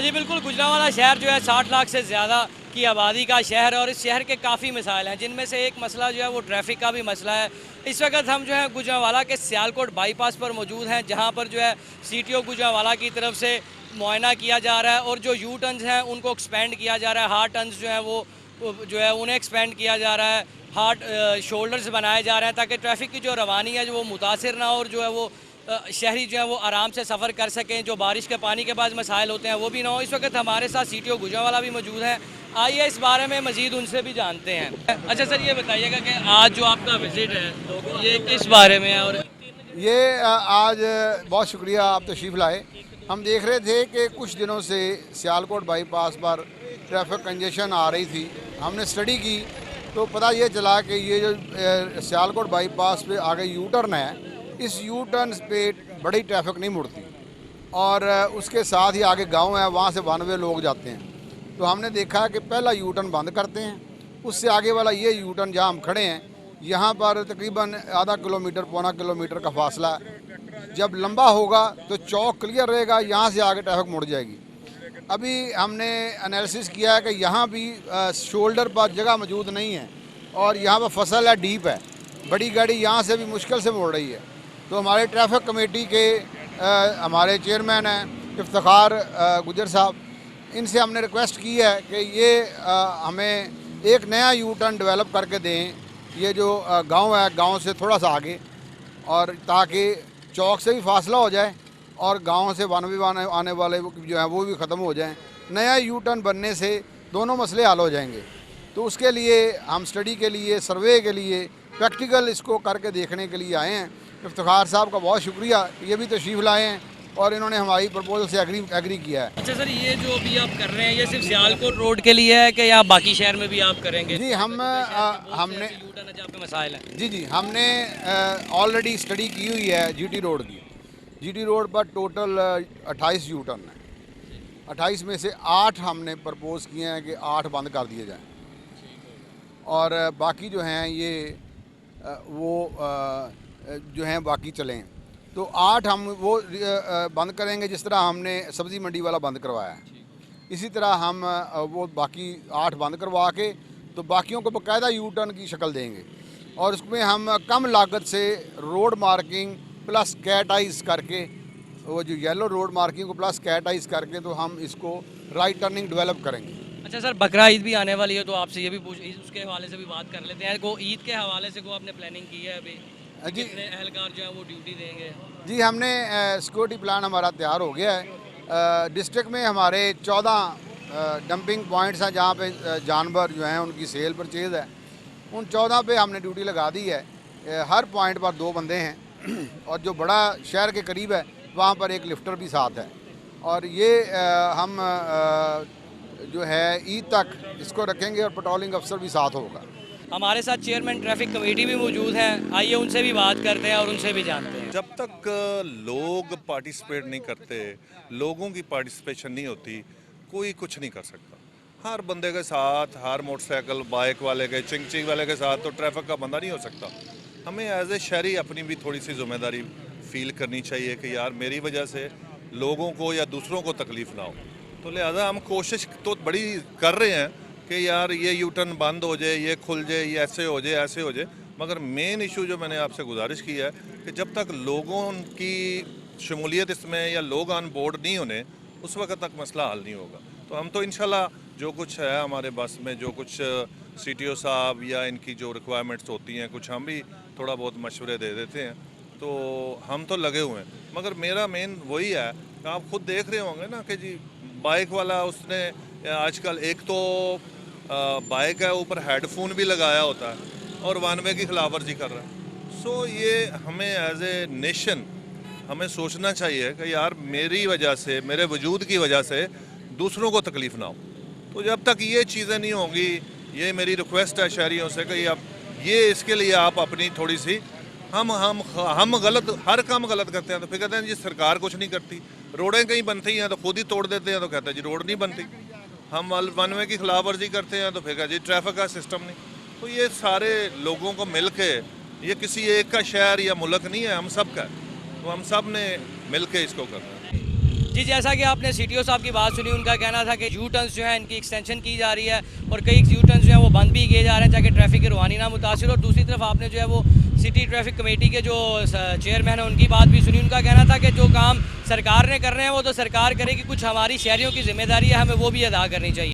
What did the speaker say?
जी बिल्कुल, गुजरांवाला शहर जो है 60 लाख से ज़्यादा की आबादी का शहर है और इस शहर के काफ़ी मिसाइल हैं, जिनमें से एक मसला जो है वो ट्रैफिक का भी मसला है। इस वक्त हम जो है गुजरांवाला के सियालकोट बाईपास पर मौजूद हैं, जहां पर जो है CTO गुजरांवाला की तरफ से मुआयना किया जा रहा है और जो यू टर्न्स हैं उनको एक्सपेंड किया जा रहा है। हार्ड टर्न्स जो हैं वो जो है उन्हें एक्सपेंड किया जा रहा है। हार्ड शोल्डर्स बनाए जा रहे हैं ताकि ट्रैफिक की जो रवानी है जो वो मुतासिर ना हो और जो है वो शहरी जो है वो आराम से सफ़र कर सकें। जो बारिश के पानी के बाद मसाइल होते हैं वो भी ना हो। इस वक्त हमारे साथ CTO गुजरांवाला भी मौजूद हैं। आइए इस बारे में मज़ीद उनसे भी जानते हैं। अच्छा सर, ये बताइएगा कि आज जो आपका विज़िट है तो ये किस बारे में है? और ये आज बहुत शुक्रिया आप तशरीफ़ लाए। हम देख रहे थे कि कुछ दिनों से सियालकोट बाईपास पर ट्रैफिक कंजेशन आ रही थी। हमने स्टडी की तो पता ये चला कि ये जो सियालकोट बाईपास पे आगे यू टर्न है, इस यू टर्न पे बड़ी ट्रैफिक नहीं मुड़ती और उसके साथ ही आगे गांव है, वहाँ से 92 लोग जाते हैं। तो हमने देखा कि पहला यू टर्न बंद करते हैं, उससे आगे वाला ये यू टर्न जहाँ हम खड़े हैं यहाँ पर तकरीबन आधा किलोमीटर पौना किलोमीटर का फासला है। जब लंबा होगा तो चौक क्लियर रहेगा, यहाँ से आगे ट्रैफिक मुड़ जाएगी। अभी हमने एनालिसिस किया है कि यहाँ भी शोल्डर पर जगह मौजूद नहीं है और यहाँ पर फसल है, डीप है, बड़ी गाड़ी यहाँ से भी मुश्किल से मुड़ रही है। तो हमारे ट्रैफिक कमेटी के हमारे चेयरमैन हैं इफ्तिखार गुजर साहब, इनसे हमने रिक्वेस्ट की है कि ये हमें एक नया यू टर्न डेवलप करके दें, ये जो गांव है गांव से थोड़ा सा आगे, और ताकि चौक से भी फासला हो जाए और गांव से वन आने वाले जो हैं वो भी ख़त्म हो जाएं। नया यू टर्न बनने से दोनों मसले हल हो जाएंगे। तो उसके लिए हम स्टडी के लिए, सर्वे के लिए, प्रैक्टिकल इसको करके देखने के लिए आए हैं। इफ्तिखार साहब का बहुत शुक्रिया, ये भी तशरीफ़ लाए हैं और इन्होंने हमारी प्रपोजल से एग्री किया है। अच्छा सर, ये जो अभी आप कर रहे हैं ये सिर्फ सियालकोट रोड के लिए है कि या बाकी शहर में भी आप करेंगे? जी हमने यू टर्न है जहाँ पे मसाइल हैं। जी हमने ऑलरेडी स्टडी की हुई है GT रोड की। GT रोड पर टोटल 28 यू टर्न है। 28 में से 8 हमने प्रपोज़ किए हैं कि 8 बंद कर दिए जाएँ और बाकी जो हैं ये वो जो हैं बाकी चलें। तो 8 हम वो बंद करेंगे, जिस तरह हमने सब्ज़ी मंडी वाला बंद करवाया है, इसी तरह हम वो बाकी 8 बंद करवा के तो बाकियों को बाकायदा यू टर्न की शक्ल देंगे और उसमें हम कम लागत से road marking plus cat eyes करके, वो जो येलो रोड मार्किंग को प्लस कैट आइज करके तो हम इसको राइट टर्निंग डेवलप करेंगे। अच्छा सर, बकरा ईद भी आने वाली है तो आपसे ये भी उसके हवाले से भी बात कर लेते हैं। को ईद के हवाले से को आपने प्लानिंग की है अभी? जी कितने एहलकार जो है वो ड्यूटी देंगे? जी हमने सिक्योरिटी प्लान हमारा तैयार हो गया है। डिस्ट्रिक्ट में हमारे 14 डंपिंग पॉइंट्स हैं जहाँ पे जानवर जो हैं उनकी सेल परचेज़ है। उन 14 पे हमने ड्यूटी लगा दी है। हर पॉइंट पर 2 बंदे हैं और जो बड़ा शहर के करीब है वहाँ पर एक लिफ्टर भी साथ है और ये हम जो है ईद तक इसको रखेंगे और पेट्रोलिंग अफसर भी साथ होगा। हमारे साथ चेयरमैन ट्रैफिक कमेटी भी मौजूद हैं, आइए उनसे भी बात करते हैं और उनसे भी जानते हैं। जब तक लोग पार्टिसिपेट नहीं करते, लोगों की पार्टिसिपेशन नहीं होती, कोई कुछ नहीं कर सकता। हर बंदे के साथ, हर मोटरसाइकिल बाइक वाले के, चिंग वाले के साथ तो ट्रैफिक का बंदा नहीं हो सकता। हमें एज ए शहरी अपनी भी थोड़ी सी जिम्मेदारी फील करनी चाहिए कि यार मेरी वजह से लोगों को या दूसरों को तकलीफ़ ना हो। तो लिहाजा हम कोशिश तो बड़ी कर रहे हैं कि यार ये यू टर्न बंद हो जाए, ये खुल जाए, ये ऐसे हो जाए, ऐसे हो जाए। मगर मेन इशू जो मैंने आपसे गुजारिश की है कि जब तक लोगों की शमूलियत इसमें या लोग ऑन बोर्ड नहीं होने, उस वक्त तक मसला हल नहीं होगा। तो हम तो इंशाल्लाह जो कुछ है हमारे बस में, जो कुछ CTO साहब या इनकी जो रिक्वायरमेंट्स होती हैं, कुछ हम भी थोड़ा बहुत मशवरे दे देते हैं। तो हम तो लगे हुए हैं, मगर मेरा मेन वही है कि आप खुद देख रहे होंगे ना कि जी बाइक वाला उसने आजकल एक तो बाइक है ऊपर हेडफोन भी लगाया होता है और वन वे की खिलाफ वर्जी कर रहा है। सो ये हमें एज ए नेशन हमें सोचना चाहिए कि यार मेरी वजह से, मेरे वजूद की वजह से दूसरों को तकलीफ़ ना हो। तो जब तक ये चीज़ें नहीं होंगी, ये मेरी रिक्वेस्ट है शहरियों से कि अब ये इसके लिए आप अपनी थोड़ी सी हम गलत, हर काम गलत करते हैं तो फिर कहते हैं जी सरकार कुछ नहीं करती। रोडें कहीं बनती हैं तो खुद ही तोड़ देते हैं तो कहते हैं जी रोड नहीं बनती। हम वन वे की खिलाफ वर्जी करते हैं तो फिर कहते हैं जी ट्रैफिक का सिस्टम नहीं। तो ये सारे लोगों को मिल के, ये किसी एक का शहर या मुल्क नहीं है, हम सब का है। तो हम सब ने मिल के इसको करना है। जी, जैसा कि आपने CTO साहब की बात सुनी, उनका कहना था कि यू टर्न्स जो है इनकी एक्सटेंशन की जा रही है और कई यू टर्न्स जो है वो बंद भी किए जा रहे हैं ताकि ट्रैफिक की रवानी ना मुतासिर हो। और दूसरी तरफ आपने जो है वो सिटी ट्रैफिक कमेटी के जो चेयरमैन हैं उनकी बात भी सुनी। उनका कहना था कि जो काम सरकार ने करने हैं वो तो सरकार करेगी, कुछ हमारी शहरियों की जिम्मेदारी है, हमें वो भी अदा करनी चाहिए।